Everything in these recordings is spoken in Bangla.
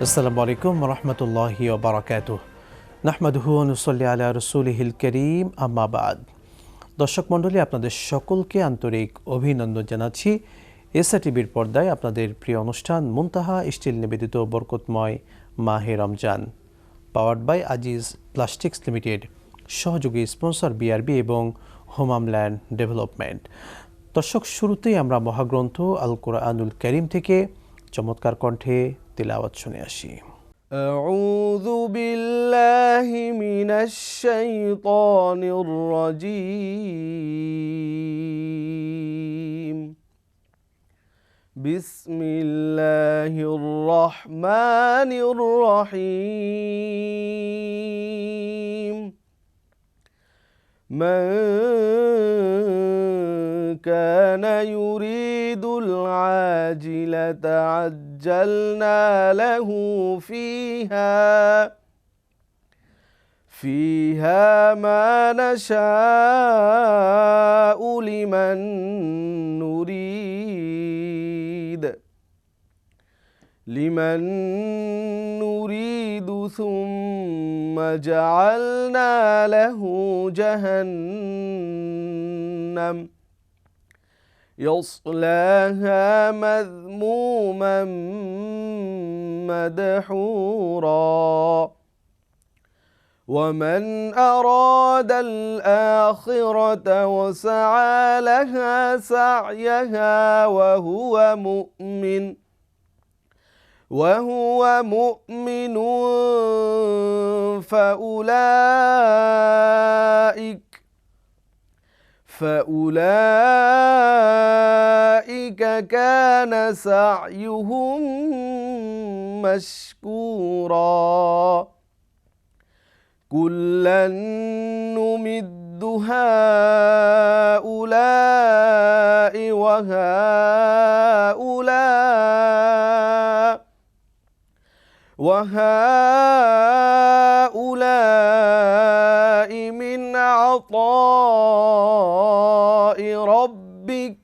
আসসালামু আলাইকুম রহমতুল্লাহি ওয়া বারাকাতুহু নাহমাদুহু ওয়া নুসাল্লি আলা রাসূলিহিল কারীম আম্মা বাদ। দর্শক মণ্ডলী, আপনাদের সকলকে আন্তরিক অভিনন্দন জানাচ্ছি। এসআরটিভির পর্দায় আপনাদের প্রিয় অনুষ্ঠান মুনতাহা স্টিল নিবেদিত বরকতময় মাহে Ramzan, powered by Aziz plastics limited, সহযোগী স্পন্সর বিআরবি এবং হোমল্যান্ড ডেভেলপমেন্ট। দর্শক, শুরুতেই আমরা মহাগ্রন্থ আল কোরআনুল কারীম থেকে চমৎকার কণ্ঠে তিলাওয়াত শুনে আসি। আউযু বিল্লাহি মিনাশ শাইতানির রাজীম। বিসমিল্লাহির রহমানির রহিম। মান কানা ইউরিদুল আজিলাতা আজ্জালনা লাহু ফিহা মা নাশাউ লিমান নুরিদ সুম্মা জাআলনা লাহু জাহান্নাম يصلاها مذموما مدحورا ومن أراد الآخرة وسعى لها سعيها وهو مؤمن فأولئك كان سعيهم مشكورا كلا نمد هؤلاء وهؤلاء من عطاء ربك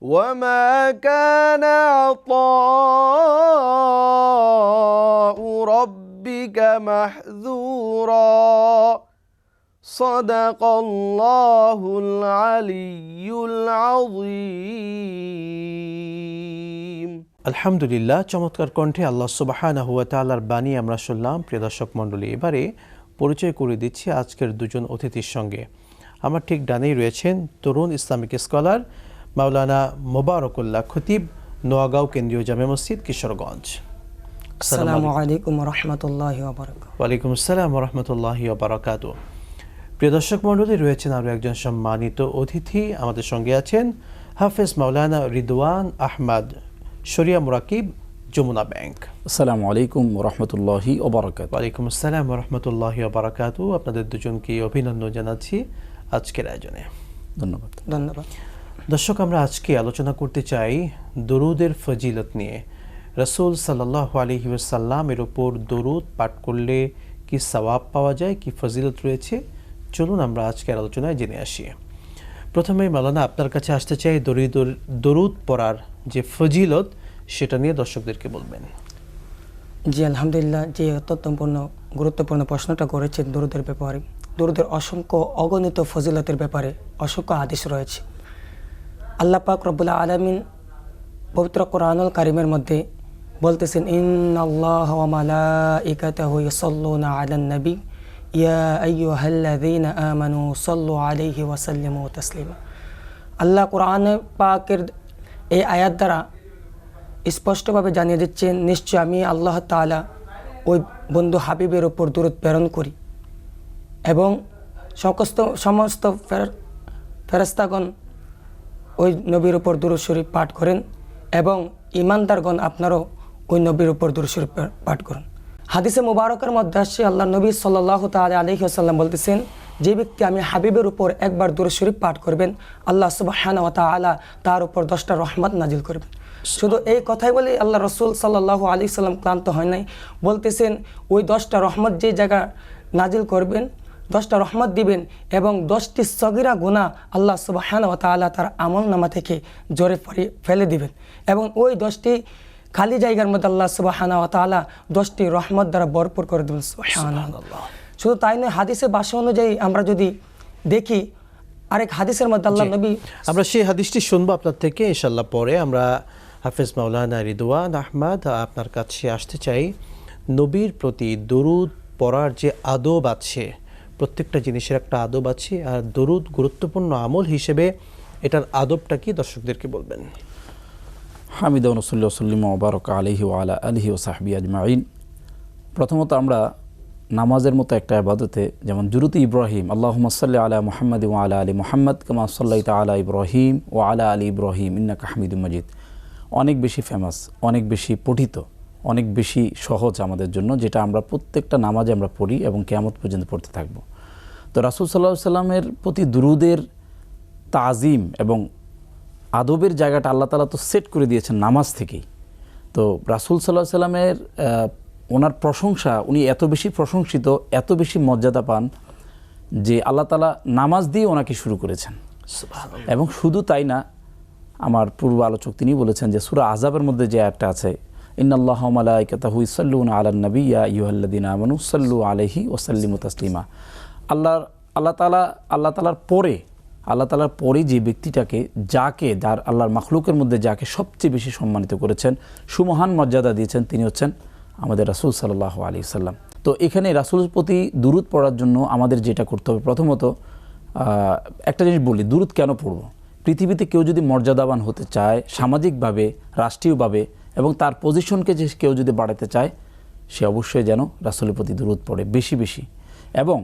وما كان عطاء ربك محذورا صدق الله العلي العظيم। আলহামদুলিল্লাহ, চমৎকার কণ্ঠে আল্লাহ সুবহানাহু ওয়া তাআলার বাণী আমরা শুনলাম। প্রিয় দর্শক মণ্ডলী, এবারে পরিচয় করে দিচ্ছি আজকের দুজন অতিথির সঙ্গে। আমার ঠিক ডানেই রয়েছেন তরুণ ইসলামিক স্কলার মাওলানা মোবারকুল্লাহ খতিব, নোয়াগাঁও কেন্দ্রীয় জামে মসজিদ, কিশোরগঞ্জ। আসসালামু আলাইকুম ওয়া রাহমাতুল্লাহি ওয়া বারাকাতুহু। ওয়া আলাইকুম আসসালাম ওয়া রাহমাতুল্লাহি ওয়া বারাকাতুহু। প্রিয় দর্শক মণ্ডলী, রয়েছেন আরও একজন সম্মানিত অতিথি। আমাদের সঙ্গে আছেন হাফেজ মাওলানা রিদওয়ান আহমদ, শরিয়া মুরাকিব, যমুনা ব্যাংক। আসসালামু আলাইকুম ওয়া রাহমাতুল্লাহি ওয়া বারাকাতুহু। ওয়া আলাইকুম আসসালাম ওয়া রাহমাতুল্লাহি ওয়া বারাকাতুহু। আপনাদের দুজনকে অভিনন্দন জানাচ্ছি আজকের আয়োজনে। ধন্যবাদ। দর্শক, আমরা আজকে আলোচনা করতে চাই দরুদের ফজিলত নিয়ে। রাসূল সাল্লাল্লাহু আলাইহি ওয়াসাল্লামের উপর দরুদ পাঠ করলে কি সওয়াব পাওয়া যায়, কি ফজিলত রয়েছে, চলুন আমরা আজকের আলোচনায় জেনে আসি। প্রথমে মাওলানা, আপনার কাছে আসতে চাই দরুদ পড়ার যে ফজিলত, সেটা নিয়ে দর্শকদেরকে বলবেন। জি আলহামদুলিল্লাহ, যে অত্যন্ত গুরুত্বপূর্ণ প্রশ্নটা করেছেন দরুদের ব্যাপারে। দরুদের অসংখ্য অগণিত ফজিলতের ব্যাপারে অসংখ্য হাদিস রয়েছে। আল্লাহ পাক রব্বুল আলামিন পবিত্র কোরআনুল কারীমের মধ্যে বলতেছেন, ইন্নাল্লাহা ওয়া মালাইকাতাহু ইউসাল্লুনা আলান নবী ইয়া আইয়ুহাল্লাযীনা আমানু সাল্লু আলাইহি ওয়া সাল্লিমু তাসলিমা। আল্লাহ কোরআন পাকের এই আয়াত দ্বারা স্পষ্টভাবে জানিয়ে দিচ্ছেন, নিশ্চয় আমি আল্লাহ তাআলা ওই বন্ধু হাবিবের ওপর দরুদ প্রেরণ করি এবং সমস্ত ফেরেশতাগণ ওই নবীর উপর দুরূদ শরীফ পাঠ করেন এবং ঈমানদারগণ আপনারাও ওই নবীর উপর দুরূদ শরীফ পাঠ করুন। হাদিসে মুবারকের মধ্যে আসছে, আল্লাহ নবী সাল্লাল্লাহু তাআলা আলাইহি ওয়াসাল্লাম বলতেছেন, যে ব্যক্তি আমি হাবিবের উপর একবার দুরূদ শরীফ পাঠ করবেন, আল্লাহ সুবহানাহু ওয়া তাআলা তার উপর 10টা রহমত নাজিল করবেন। শুধু এই কথাই বলে আল্লাহ রসুল সাল্লাল্লাহু আলাইহি সাল্লাম ক্লান্ত হয় নাই, বলতেছেন ওই 10টা রহমত যে জায়গা নাজিল করবেন, 10টা রহমত দিবেন এবং 10টি সগীরা গুনাহ আল্লাহ সুবহানাহু ওয়া তাআলা তার আমল নামা থেকে জোরে ফেলে দিবেন এবং ওই 10টি খালি জায়গার মধ্যে আল্লাহ সুবহানাহু ওয়া তাআলা 10টি রহমত দ্বারা ভরপুর করে দেবেন। সুবহানাল্লাহ। শুধু তাই নয়, হাদিসের ভাষ্য অনুযায়ী আমরা যদি দেখি, আরেক হাদিসের মধ্যে আল্লাহ নবী, আমরা সেই হাদিসটি শুনবো আপনার থেকে ইনশাআল্লাহ। পরে আমরা হাফেজ মাওলানা রিদওয়ান আহমদ আপনার কাছে আসতে চাই। নবীর প্রতি দরুদ পড়ার যে আদব আছে, প্রত্যেকটা জিনিসের একটা আদব আছে, আর দরুদ গুরুত্বপূর্ণ আমল হিসেবে এটার আদবটা কি দর্শকদেরকে বলবেন? হামিদান রসুল্লাহ সাল্লিম ওবারক আলহি ওয়ালা আলহি ও সাহবি আজমাইন। প্রথমত আমরা নামাজের মতো একটা ইবাদতে যেমন দুরূদ ইব্রাহিম, আল্লাহুম্মা সাল্লি আলা মুহাম্মাদ ওয়া আলা আলি মুহাম্মাদ কামা সাল্লাইতা আলা ইব্রাহিম ওয়া আলা আলি ইব্রাহিম ইন্নাকা হামিদুম মাজিদ, অনেক বেশি ফেমাস, অনেক বেশি পঠিত, অনেক বেশি সহজ আমাদের জন্য, যেটা আমরা প্রত্যেকটা নামাজে আমরা পড়ি এবং কিয়ামত পর্যন্ত পড়তে থাকব। তো রাসূল সাল্লাল্লাহু আলাইহি সাল্লামের প্রতি দুরূদের তাজিম এবং আদবের জায়গাটা আল্লাহ তাআলা তো সেট করে দিয়েছেন নামাজ থেকেই। তো রাসূল সাল্লাল্লাহু আলাইহি সাল্লামের ওনার প্রশংসা, উনি এত বেশি প্রশংসিত, এত বেশি মর্যাদা পান যে আল্লাহ তাআলা নামাজ দিয়ে ওনাকে শুরু করেছেন। এবং শুধু তাই না, আমার পূর্ব আলোচক তিনি বলেছেন যে সূরা আহজাবের মধ্যে যে আয়াতটা আছে, ইন্নাল্লাহা ওয়া মালাইকাতাহু ইউসাল্লুনা আলান নবী ইয়া আইয়ুহাল্লাযীনা আমানু সাল্লু আলাইহি ওয়া সাল্লিমু তাসলিমা। আল্লাহ তাআলার পরে যে ব্যক্তিটাকে, যার আল্লাহর মাখলুকের মধ্যে যাকে সবচেয়ে বেশি সম্মানিত করেছেন, সুমহান মর্যাদা দিয়েছেন, তিনি হচ্ছেন আমাদের রাসূল সাল্লাল্লাহু আলাইহি সাল্লাম। তো এখানে রাসূলের প্রতি দুরূদ পড়ার জন্য আমাদের যেটা করতে হবে, প্রথমত একটা জিনিস বলি, দুরূদ কেন পড়ব? পৃথিবীতে কেউ যদি মর্যাদাবান হতে চায়, সামাজিকভাবে, রাষ্ট্রীয়ভাবে, এবং তার পজিশনকে যে কেউ যদি বাড়াতে চায়, সে অবশ্যই যেন রাসূলের প্রতি দুরূদ পড়ে বেশি বেশি। এবং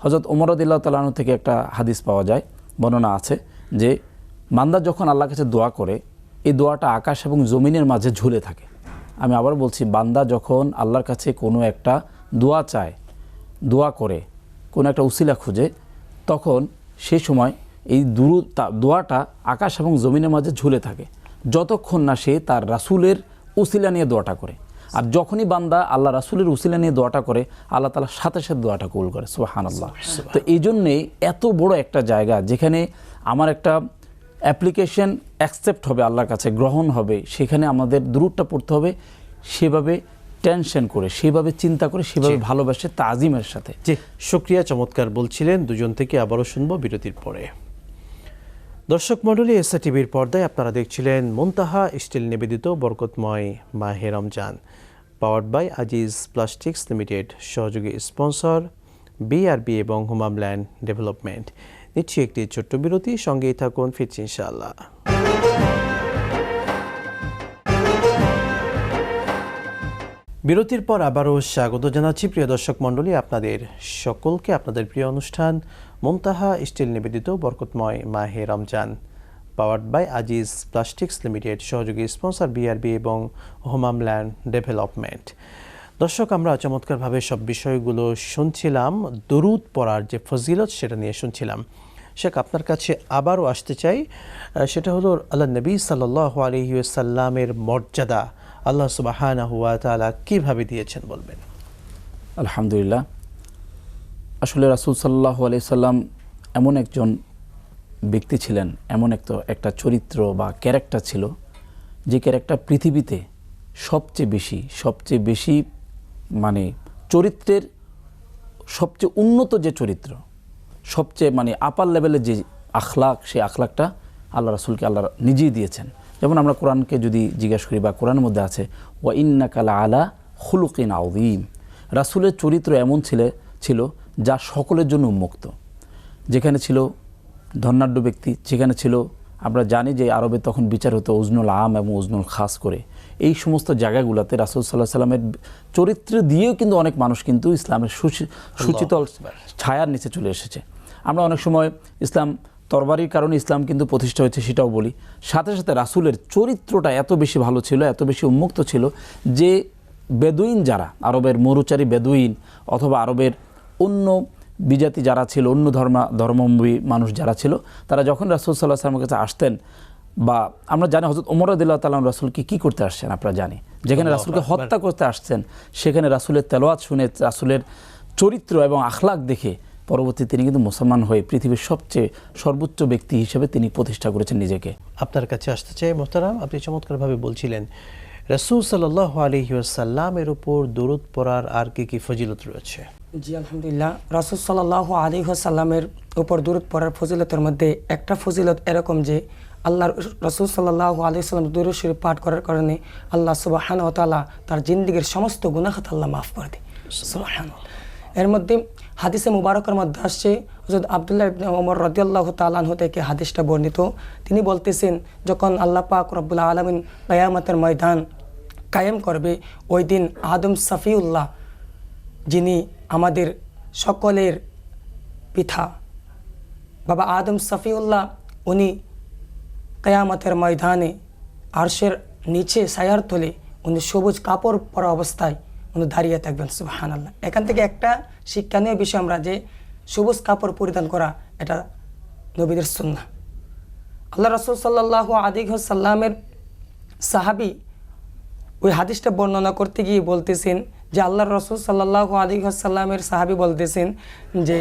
হযরত ওমর রাদিয়াল্লাহু তাআলা আনহু থেকে একটা হাদিস পাওয়া যায়, বর্ণনা আছে যে বান্দা যখন আল্লাহর কাছে দোয়া করে, এই দোয়াটা আকাশ এবং জমিনের মাঝে ঝুলে থাকে। আমি আবার বলছি, বান্দা যখন আল্লাহর কাছে কোনো একটা দোয়া চায়, দোয়া করে, কোনো একটা উসিলা খুঁজে, তখন সেই সময় এই দোয়াটা আকাশ এবং জমিনের মাঝে ঝুলে থাকে, যতক্ষণ না সে তার রাসূলের উসিলা নিয়ে দোয়াটা করে। আর যখনই বান্দা আল্লাহ রাসূলের উসিলা নিয়ে দোয়াটা করে, আল্লাহ তাআলা সাথে সাথে দোয়াটা কবুল করে। সুবহানাল্লাহ। তো এই জন্যেই এত বড় একটা জায়গা, যেখানে আমার একটা অ্যাপ্লিকেশন অ্যাকসেপ্ট হবে, আল্লাহর কাছে গ্রহণ হবে, সেখানে আমাদের দুরূদটা পড়তে হবে সেভাবে টেনশন করে, সেভাবে চিন্তা করে, সেভাবে ভালোবাসে, তাজিমের সাথে। জি, শুকরিয়া, চমৎকার বলছিলেন। দুজন থেকে আবারও শুনবো বিরতির পরে। দর্শক মণ্ডলী, এসএ টিভির পর্দায় আপনারা দেখছিলেন মুনতাহা স্টিল নিবেদিত বরকতময় মাহে Ramzan, powered by Aziz plastics limited, সহযোগী স্পন্সর বিআরবি এবং হোমল্যান্ড ডেভেলপমেন্ট। নিচ্ছি একটি ছোট্ট বিরতি, সঙ্গেই থাকুন, ফিরছি ইনশাআল্লাহ। বিরতির পর আবারও স্বাগত জানাচ্ছি প্রিয় দর্শক মণ্ডলী, আপনাদের সকলকে আপনাদের প্রিয় অনুষ্ঠান মুনতাহা স্টিল নিবেদিত বরকতময় মাহে Ramzan, powered by Aziz plastics limited, সহযোগী স্পন্সর বিআরবি এবং হোমল্যান্ড ডেভেলপমেন্ট। দর্শক, আমরা চমৎকারভাবে সব বিষয়গুলো শুনছিলাম, দরুদ পড়ার যে ফজিলত সেটা নিয়ে শুনছিলাম। শেখ, আপনার কাছে আবারও আসতে চাই, সেটা হলো আল্লাহ নবী সাল্লাল্লাহু আলাইহি ওয়াসাল্লামের মর্যাদা আল্লাহ সুবহানাহু ওয়া তাআলা কীভাবে দিয়েছেন বলবেন? আলহামদুলিল্লাহ। আসলে রাসূল সাল্লাল্লাহু আলাইহি সাল্লাম এমন একজন ব্যক্তি ছিলেন, এমন একটা চরিত্র বা ক্যারেক্টার ছিল, যে ক্যারেক্টার পৃথিবীতে সবচেয়ে বেশি মানে চরিত্রের সবচেয়ে উন্নত যে চরিত্র, সবচেয়ে মানে আপার লেভেলের যে আখলাক, সেই আখলাকটা আল্লাহ রাসূলকে আল্লাহ নিজেই দিয়েছেন। যেমন আমরা কোরআনকে যদি জিজ্ঞেস করি, বা কোরআনের মধ্যে আছে ওয়া ইন্নাকা লাআলা খুলুকিন আযীম, রাসূলের চরিত্র এমন ছিল যা সকলের জন্য উন্মুক্ত। যেখানে ছিল ধনাঢ্য ব্যক্তি, যেখানে ছিল, আমরা জানি যে আরবে তখন বিচার হতো উজনুল আম এবং উজনুল খাস করে, এই সমস্ত জায়গাগুলোতে রাসূল সাল্লাল্লাহু আলাইহি সাল্লামের চরিত্র দিয়েও কিন্তু অনেক মানুষ কিন্তু ইসলামের সুচিতল ছায়ার নিচে চলে এসেছে। আমরা অনেক সময় ইসলাম তরবারির কারণে ইসলাম কিন্তু প্রতিষ্ঠা হয়েছে সেটাও বলি, সাথে সাথে রাসূলের চরিত্রটা এত বেশি ভালো ছিল, এত বেশি উন্মুক্ত ছিল যে বেদুইন যারা, আরবের মরুচারী বেদুইন অথবা আরবের অন্য বিজাতি যারা ছিল, অন্য ধর্মাবলম্বী মানুষ যারা ছিল, তারা যখন রাসূল সাল্লাল্লাহু আলাইহি ওয়াসাল্লামের কাছে আসতেন, বা আমরা জানি হযরত ওমর রাদিয়াল্লাহু তাআলা রাসূলকে কী করতে আসছেন, আপনারা জানি, যেখানে রাসূলকে হত্যা করতে আসছেন, সেখানে রাসূলের তেলাওয়াত শুনে, রাসূলের চরিত্র এবং আখলাক দেখে পরবর্তীতে তিনি কিন্তু মুসলমান হয়ে পৃথিবীর সবচেয়ে সর্বোচ্চ ব্যক্তি হিসেবে তিনি প্রতিষ্ঠা করেছেন নিজেকে। আপনার কাছে আসতে চাই মোহতারাম, আপনি চমৎকারভাবে বলছিলেন রাসূল সাল্লাল্লাহু আলাইহি ওয়াসাল্লামের উপর দরুদ পড়ার আর কি ফজিলত রয়েছে? জি আলহামদুলিল্লাহ, রাসূল সাল্লাল্লাহু আলাইহি ওয়াসাল্লামের উপর দরুদ পড়ার ফজিলতের মধ্যে একটা ফজিলত এরকম যে আল্লাহর রাসূল সাল্লাল্লাহু আলাইহি ওয়াসাল্লাম দরুদ শরীফ পাঠ করার কারণে আল্লাহ সুবহানাহু ওয়া তাআলা তার জিন্দেগীর সমস্ত গুনাহ খাতা আল্লাহ মাফ করে দেয়। সুবহানাল্লাহ। এর মধ্যে হাদিসে মুবারকের মধ্যে আসছে হযরত আব্দুল্লাহ ইবনে ওমর রাদিয়াল্লাহু তাআলা আনহু থেকে হাদিসটা বর্ণিত। তিনি বলতেছেন, যখন আল্লাহ পাক রব্বুল আলামিন কিয়ামতের ময়দান কায়েম করবে, ওই দিন আদম সফিউল্লাহ, যিনি আমাদের সকলের পিতা বাবা আদম সফিউল্লাহ, উনি কিয়ামতের ময়দানে আরশের নিচে ছায়ার তলে উনি সবুজ কাপড় পরা অবস্থায় উনি দাঁড়িয়ে থাকবেন। সুবহানাল্লাহ। এখান থেকে একটা শিক্ষণীয় বিষয় আমরা যে সবুজ কাপড় পরিধান করা এটা নবীদের সুন্নাহ। আল্লাহ রাসূল সাল্লাল্লাহু আলাইহি ওয়াসাল্লামের সাহাবী ওই হাদিসটা বর্ণনা করতে গিয়ে বলতেছেন যে আল্লাহর রাসূল সাল্লাল্লাহু আলাইহি ওয়াসাল্লামের সাহাবী বলতেছেন যে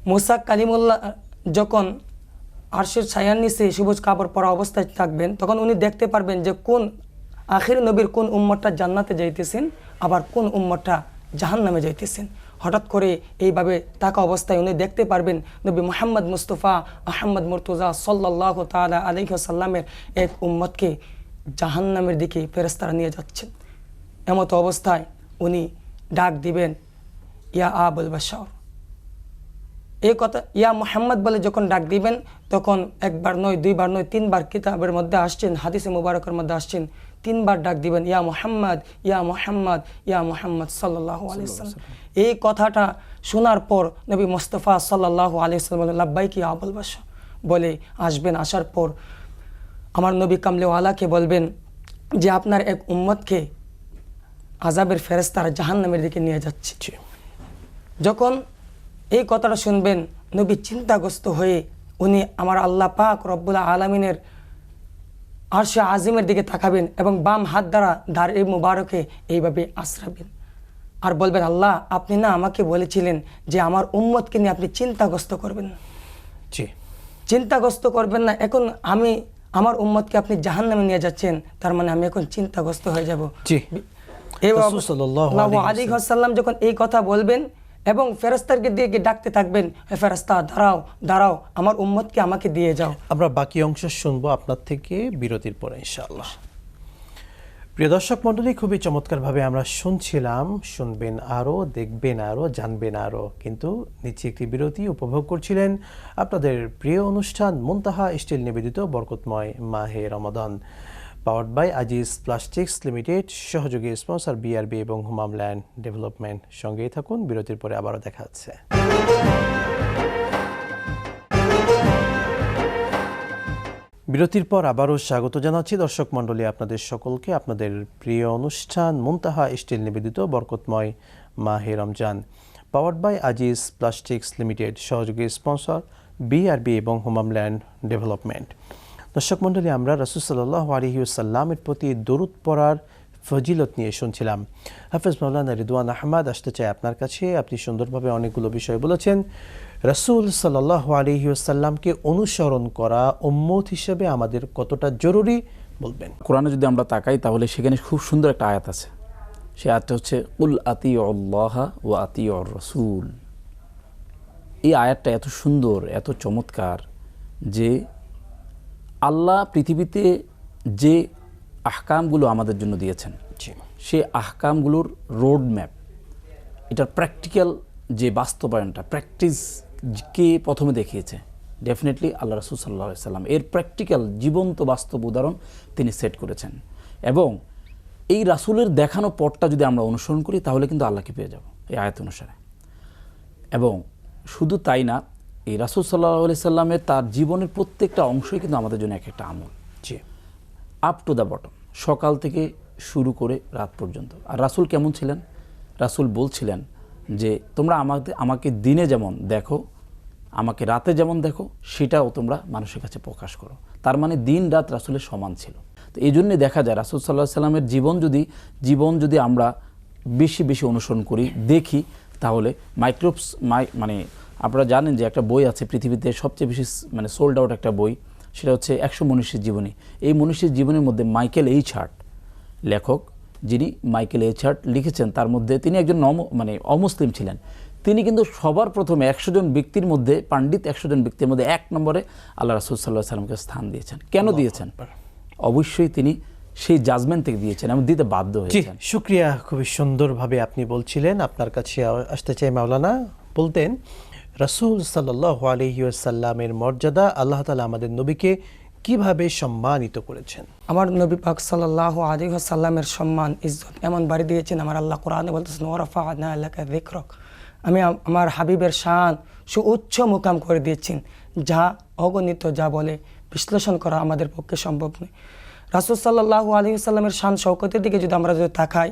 মুসা কালিমুল্লাহ যখন আরশের ছায়ার নিচে সবুজ কাপড় পরা অবস্থায় থাকবেন, তখন উনি দেখতে পারবেন যে কোন আখির নবীর কোন উম্মতটা জান্নাতে যাইতেছেন, আবার কোন উম্মতটা জাহান্নামে যাইতেছেন। হঠাৎ করে এইভাবে থাকা অবস্থায় উনি দেখতে পারবেন নবী মুহাম্মদ মুস্তাফা আহমদ মুর্তজা সাল্লাল্লাহু তাআলা আলাইহি ওয়াসাল্লামের এক উম্মতকে জাহান্নামের দিকে ফেরেশতারা নিয়ে যাচ্ছেন। এমতো অবস্থায় উনি ডাক দিবেন, ইয়া আবুল বাশার। এই কথা ইয়া মুহাম্মদ বলে যখন ডাক দিবেন, তখন একবার নয়, দুইবার নয়, তিনবার কিতাবের মধ্যে আসছেন, হাদিসে মুবারকের মধ্যে আসছেন, তিনবার ডাক দিবেন, ইয়া মুহাম্মদ, ইয়া মুহাম্মদ, ইয়া মুহাম্মদ সাল্লাল্লাহু আলাইহি ওয়াসাল্লাম। এই কথাটা শোনার পর নবী মুস্তাফা সাল্লাল্লাহু আলাইহি ওয়াসাল্লাম বলেন, লাব্বাইক ইয়া আবুল বাশার বলে আসবেন। আসার পর আমার নবী কামলেওয়ালাকে বলবেন যে আপনার এক উম্মতকে আযাবের ফেরেশতারা জাহান্নামের দিকে নিয়ে যাচ্ছে। যখন এই কথাটা শুনবেন, নবী চিন্তাগ্রস্ত হয়ে উনি আমার আল্লাহ পাক রব্বুল আলামিনের আরশে আজিমের দিকে তাকাবেন এবং বাম হাত দ্বারা দাড়ি মুবারকে এইভাবে আশ্রাবেন আর বলবেন, আল্লাহ আপনি না আমাকে বলেছিলেন যে আমার উম্মতকে নিয়ে আপনি চিন্তাগ্রস্ত করবেন না, চিন্তাগ্রস্ত করবেন না। এখন আমি আমার উম্মতকে আপনি জাহান্নামে নিয়ে যাচ্ছেন, তার মানে আমি এখন চিন্তাগ্রস্ত হয়ে যাব। সাল্লাল্লাহু আলাইহি ওয়াসাল্লাম যখন এই কথা বলবেন এবং ফেরেশতাকে দিয়ে ডাকতে থাকবেন, ফেরেশতা দাঁড়াও দাঁড়াও, আমার উম্মতকে আমাকে দিয়ে যাও। আমরা বাকি অংশ শুনবো আপনার থেকে বিরতির পরে ইনশাআল্লাহ। প্রিয় দর্শক মণ্ডলী, খুবই চমৎকারভাবে আমরা শুনছিলাম, শুনবেন আরও, দেখবেন আরও, জানবেন আরও, কিন্তু নিচে একটি বিরতি উপভোগ করছিলেন আপনাদের প্রিয় অনুষ্ঠান মুনতাহা স্টিল নিবেদিত বরকতময় মাহে Ramadan, powered by Aziz plastics limited, সহযোগী স্পন্সর বিআরবি এবং হুমাম ল্যান্ড ডেভেলপমেন্ট। সঙ্গেই থাকুন, বিরতির পরে আবারও দেখা হচ্ছে। বিরতির পর আবারও স্বাগত জানাচ্ছি দর্শক মণ্ডলী আপনাদের সকলকে আপনাদের প্রিয় অনুষ্ঠান মুনতাহা স্টিল নিবেদিত বরকতময় মাহে Ramzan, powered by Aziz plastics limited, সহযোগী স্পন্সর বিআরবি এবং হুমাম ল্যান্ড ডেভেলপমেন্ট। দর্শক মণ্ডলী, আমরা রাসূল সাল্লাল্লাহু আলাইহি ওয়াসাল্লামের প্রতি দরুদ পড়ার ফজিলত নিয়ে শুনছিলাম। হাফেজ মাওলানা রিদওয়ান আহমদ, আসতে চাই আপনার কাছে। আপনি সুন্দরভাবে অনেকগুলো বিষয় বলেছেন। রাসূল সাল্লাল্লাহু আলাইহি ওয়াসাল্লামকে অনুসরণ করা উম্মত হিসেবে আমাদের কতটা জরুরি বলবেন? কোরআনে যদি আমরা তাকাই তাহলে সেখানে খুব সুন্দর একটা আয়াত আছে। সেই আয়াতটা হচ্ছে কুল আতিউল্লাহ ওয়া আতিউর রাসূল। এই আয়াতটা এত সুন্দর, এত চমৎকার যে আল্লাহ পৃথিবীতে যে আহকামগুলো আমাদের জন্য দিয়েছেন, সে আহকামগুলোর রোড ম্যাপ, এটার প্র্যাকটিক্যাল যে বাস্তবায়নটা, প্র্যাকটিসকে প্রথমে দেখিয়েছে ডেফিনেটলি আল্লাহ রাসূল সাল্লাল্লাহু আলাইহি ওয়াসাল্লাম। এর প্র্যাকটিক্যাল জীবন্ত বাস্তব উদাহরণ তিনি সেট করেছেন এবং এই রাসূলের দেখানো পথটা যদি আমরা অনুসরণ করি তাহলে কিন্তু আল্লাহকে পেয়ে যাব এই আয়াত অনুসারে। এবং শুধু তাই না, এই রাসূল সাল্লাল্লাহু আলাইহি সাল্লামের তার জীবনের প্রত্যেকটা অংশই কিন্তু আমাদের জন্য এক একটা আমল, আপ টু দ্য বটম, সকাল থেকে শুরু করে রাত পর্যন্ত। আর রাসূল কেমন ছিলেন? রাসূল বলছিলেন যে তোমরা আমাকে দিনে যেমন দেখো, আমাকে রাতে যেমন দেখো, সেটাও তোমরা মানুষের কাছে প্রকাশ করো। তার মানে দিন রাত রাসূলের সমান ছিল। তো এই জন্যে দেখা যায় রাসূল সাল্লাল্লাহু আলাইহি সাল্লামের জীবন যদি আমরা বেশি বেশি অনুসরণ করি, দেখি, তাহলে মানে আপনারা জানেন যে একটা বই আছে পৃথিবীতে সবচেয়ে বেশি সোল্ড আউট একটা বই, সেটা হচ্ছে 100 মনীষীর জীবনী। এই মনীষীর জীবনের মধ্যে মাইকেল এইচ হার্ট, লেখক যিনি মাইকেল এইচার্ট লিখেছেন, তার মধ্যে তিনি একজন অমুসলিম ছিলেন। তিনি কিন্তু সবার প্রথমে 100 জন ব্যক্তির মধ্যে, পাণ্ডিত 100 জন ব্যক্তির মধ্যে 1 নম্বরে আল্লাহ রাসূল সাল্লাল্লাহু আলাইহি সাল্লামকে স্থান দিয়েছেন। কেন দিয়েছেন? অবশ্যই তিনি সেই জাজমেন্ট থেকে দিয়েছেন এবং দিতে বাধ্য হয়েছেন। শুকরিয়া, খুবই সুন্দরভাবে আপনি বলছিলেন। আপনার কাছে আসতে চাই মাওলানা, বলতেন রাসূল সাল্লাল্লাহু আলাইহি ওয়াসাল্লামের মর্যাদা, আল্লাহ তাআলা আমাদের নবীকে কিভাবে সম্মানিত করেছেন। আমার নবী পাক সাল্লাল্লাহু আলাইহি ওয়াসাল্লামের সম্মান ইজ্জত এমন বাড়ি দিয়েছেন, আমার আল্লাহ কোরআনে বলতেছেন ওয়া রাফা'না লাকা যিকরাক, আমি আমার হাবিবের শান সুউচ্চ মুকাম করে দিয়েছেন, যা অগণিত, যা বলে বিশ্লেষণ করা আমাদের পক্ষে সম্ভব নয়। রাসূল সাল্লাল্লাহু আলাইহি ওয়াসাল্লামের শান শওকতের দিকে যদি আমরা তাকাই,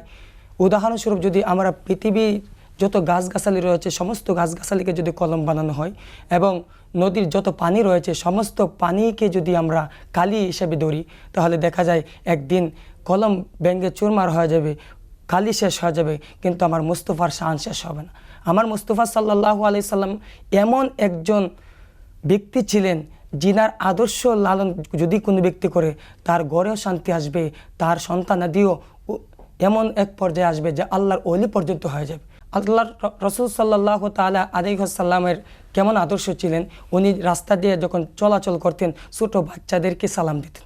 উদাহরণস্বরূপ যদি আমরা পৃথিবীর যত গাছগাছালি রয়েছে সমস্ত গাছগাছালিকে যদি কলম বানানো হয় এবং নদীর যত পানি রয়েছে সমস্ত পানিকে যদি আমরা কালি হিসেবে ধরি, তাহলে দেখা যায় একদিন কলম ভেঙে চুরমার হয়ে যাবে, কালি শেষ হয়ে যাবে, কিন্তু আমার মুস্তাফার শান শেষ হবে না। আমার মুস্তাফা সাল্লাল্লাহু আলাইহি সাল্লাম এমন একজন ব্যক্তি ছিলেন, যিনার আদর্শ লালন যদি কোনো ব্যক্তি করে তার ঘরেও শান্তি আসবে, তার সন্তানাদিও এমন এক পর্যায়ে আসবে যে আল্লাহর ওলি পর্যন্ত হয়ে যাবে। আল্লাহর রাসূল সাল্লাল্লাহু তাআলা আলাইহি ওয়াসাল্লামের কেমন আদর্শ ছিলেন, উনি রাস্তা দিয়ে যখন চলাচল করতেন ছোট বাচ্চাদেরকে সালাম দিতেন।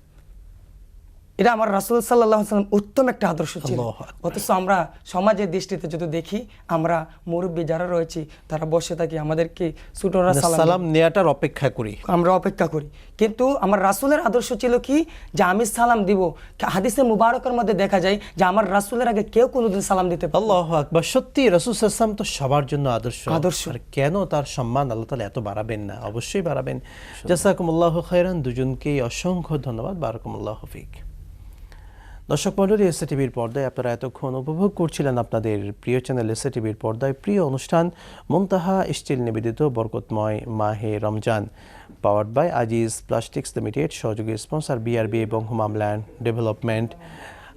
এটা আমার রাসূল সাল্লাল্লাহু আলাইহি ওয়াসাল্লাম উত্তম একটা আদর্শ ছিল। অথচ আমরা সমাজের দৃষ্টিতে যদি দেখি, আমরা মুরব্বী যারা রয়েছি তারা বসে থাকি, আমাদেরকে ছোটরা সালাম নেয়াটার অপেক্ষা করি, আমরা অপেক্ষা করি। কিন্তু আমার রাসূলের আদর্শ ছিল কি, যে আমি সালাম দিব। হাদিসে মুবারকের মধ্যে দেখা যায় যে আমার রাসূলের আগে কেউ কোনোদিন সালাম দিতে পারে। আল্লাহু আকবার। সত্যি রাসূল সাল্লাল্লাহু আলাইহি ওয়াসাল্লাম তো সবার জন্য আদর্শ। আর কেন তার সম্মান আল্লাহ তাআলা এত বাড়াবেন না? অবশ্যই বাড়াবেন। জাযাকুমুল্লাহু খাইরান। দুজনকেই অসংখ্য ধন্যবাদ। বারাকাল্লাহু ফিক। দর্শক মণ্ডলী, এসএ টিভির পর্দায় আপনারা এতক্ষণ উপভোগ করছিলেন আপনাদের প্রিয় চ্যানেল এসএ টিভির পর্দায় প্রিয় অনুষ্ঠান মুনতাহা স্টিল নিবেদিত বরকতময় মাহে Ramzan, powered by Aziz plastics limited, সহযোগী স্পন্সর বিআরবি এবং হোমল্যান্ড ডেভেলপমেন্ট।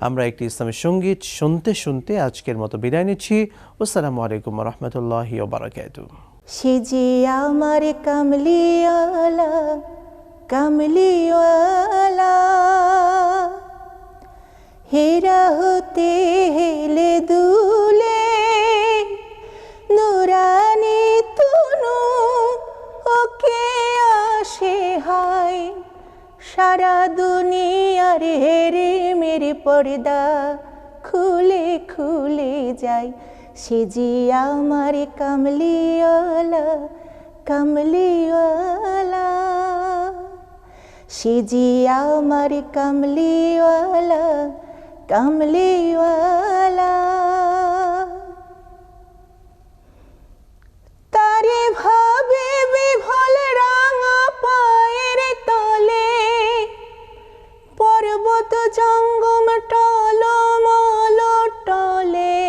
আমরা একটি ইসলামী সঙ্গীত শুনতে শুনতে আজকের মতো বিদায় নিচ্ছি। আসসালামু আলাইকুম ওয়া রাহমাতুল্লাহি ওয়া বারাকাতুহু। সেজি আমার কামলিওয়ালা কামলিওয়ালা, হেরা হতে হেলে দুলে নুরানি তুনু ওকে আসে হায়, সারা দুনিয়ার হেরে মেরে পর্দা খুলে খুলে যায়। সেজি আমার কামলিওয়ালা কামলিওয়ালা, সেজি আমার কামলিওয়ালা কামলিওয়ালা। তারে ভাবে বিভোল রাঙা পায়ের তলে, পর্বত জঙ্গম টলমল টলে।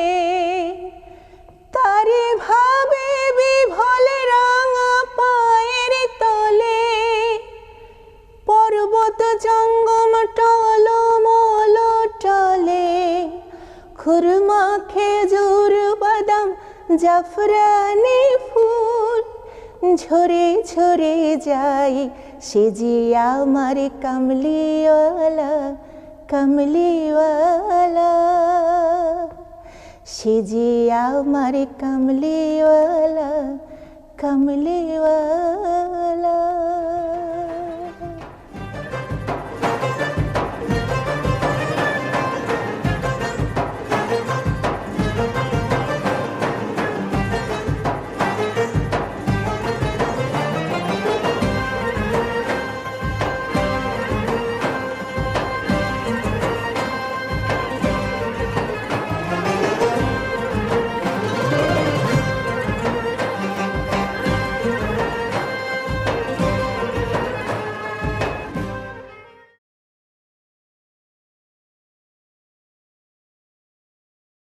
তারে ভাবে বিভোল রাঙা পায়ের তলে, পর্বত জঙ্গম টলমল টলে। খুরমা খেজুর বাদাম জাফরানি ফুল ঝরে ঝরে যায়। সেজি আমার কামলিওয়ালা কামলিওয়ালা, সেজি আমার কামলিওয়ালা কামলিওয়ালা।